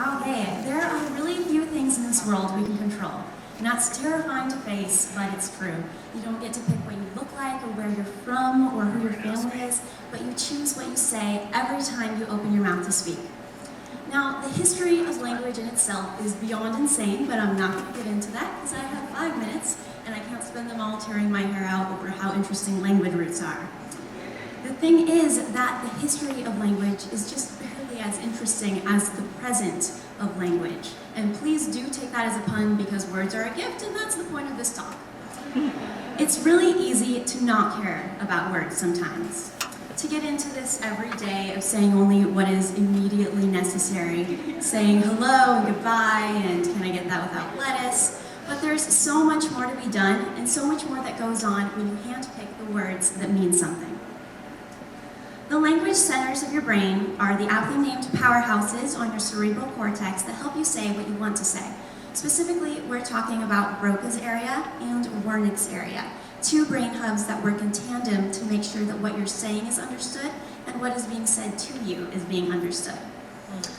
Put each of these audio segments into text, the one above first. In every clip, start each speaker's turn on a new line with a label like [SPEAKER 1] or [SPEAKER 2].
[SPEAKER 1] Okay, there are really few things in this world we can control. And that's terrifying to face, but it's true. You don't get to pick what you look like or where you're from or who your family is, but you choose what you say every time you open your mouth to speak. Now, the history of language in itself is beyond insane, but I'm not going to get into that because I have 5 minutes and I can't spend them all tearing my hair out over how interesting language roots are. The thing is that the history of language is just barely as interesting as the present of language. And please do take that as a pun because words are a gift and that's the point of this talk. It's really easy to not care about words sometimes. To get into this every day of saying only what is immediately necessary, saying hello and goodbye and can I get that without lettuce? But there's so much more to be done and so much more that goes on when you handpick the words that mean something. The language centers of your brain are the aptly named powerhouses on your cerebral cortex that help you say what you want to say. Specifically, we're talking about Broca's area and Wernicke's area, 2 brain hubs that work in tandem to make sure that what you're saying is understood and what is being said to you is being understood.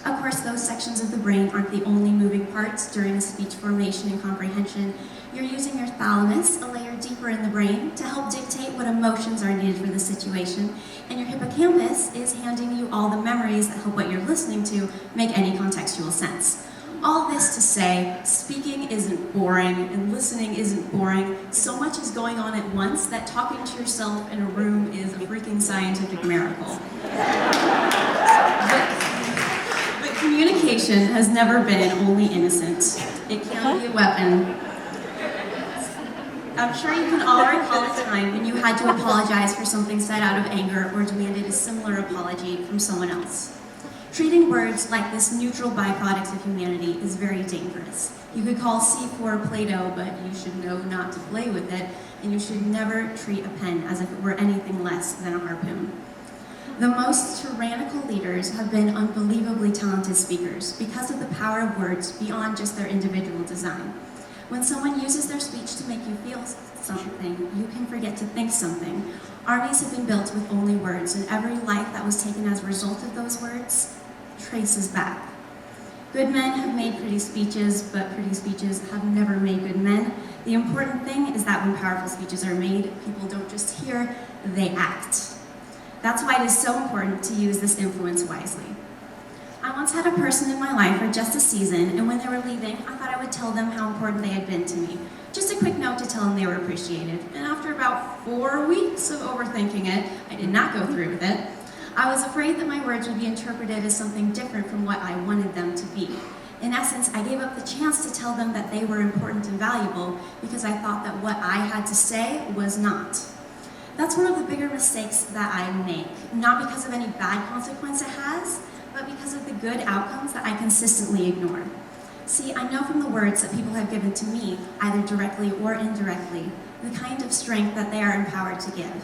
[SPEAKER 1] Of course, those sections of the brain aren't the only moving parts during a speech formation and comprehension. You're using your thalamus, a layer deeper in the brain, to help dictate what emotions are needed for the situation, and your hippocampus is handing you all the memories that help what you're listening to make any contextual sense. All this to say, speaking isn't boring and listening isn't boring. So much is going on at once that talking to yourself in a room is a freaking scientific miracle. But communication has never been only innocent. It can be a weapon. I'm sure you can all recall a time when you had to apologize for something said out of anger or demanded a similar apology from someone else. Treating words like this neutral byproduct of humanity is very dangerous. You could call C4 Play-Doh, but you should know not to play with it, and you should never treat a pen as if it were anything less than a harpoon. The most tyrannical leaders have been unbelievably talented speakers because of the power of words beyond just their individual design. When someone uses their speech to make you feel something, you can forget to think something. Armies have been built with only words, and every life that was taken as a result of those words traces back. Good men have made pretty speeches, but pretty speeches have never made good men. The important thing is that when powerful speeches are made, people don't just hear, they act. That's why it is so important to use this influence wisely. I once had a person in my life for just a season, and when they were leaving, I thought I would tell them how important they had been to me. Just a quick note to tell them they were appreciated. And after about 4 weeks of overthinking it, I did not go through with it. I was afraid that my words would be interpreted as something different from what I wanted them to be. In essence, I gave up the chance to tell them that they were important and valuable because I thought that what I had to say was not. That's one of the bigger mistakes that I make, not because of any bad consequence it has, but because of the good outcomes that I consistently ignore. See, I know from the words that people have given to me, either directly or indirectly, the kind of strength that they are empowered to give.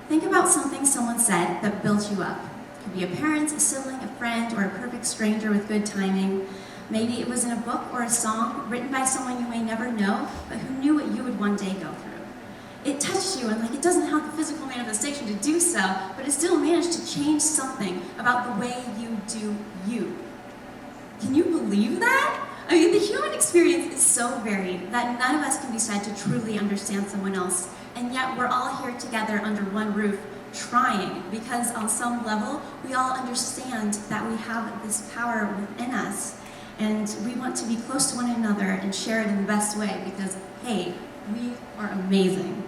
[SPEAKER 1] Think about something someone said that built you up. It could be a parent, a sibling, a friend, or a perfect stranger with good timing. Maybe it was in a book or a song written by someone you may never know, but who knew what you would one day go through. It touched you, and it doesn't have the physical manifestation to do so, but it still managed to change something about the way you do you. Can you believe that? I mean, the human experience is so varied that none of us can be said to truly understand someone else, and yet we're all here together under one roof trying, because on some level, we all understand that we have this power within us, and we want to be close to one another and share it in the best way because, hey, we are amazing.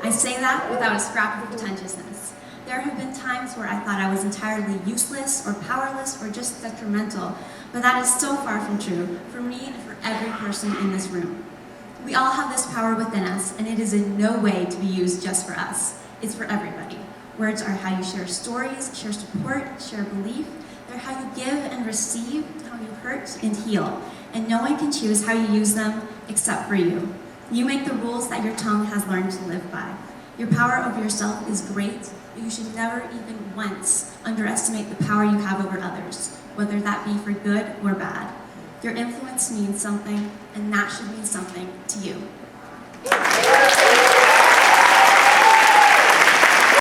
[SPEAKER 1] I say that without a scrap of pretentiousness. There have been times where I thought I was entirely useless or powerless or just detrimental, but that is so far from true for me and for every person in this room. We all have this power within us, and it is in no way to be used just for us. It's for everybody. Words are how you share stories, share support, share belief. They're how you give and receive, how you hurt and heal, and no one can choose how you use them except for you. You make the rules that your tongue has learned to live by. Your power over yourself is great, but you should never even once underestimate the power you have over others, whether that be for good or bad. Your influence means something, and that should mean something to you.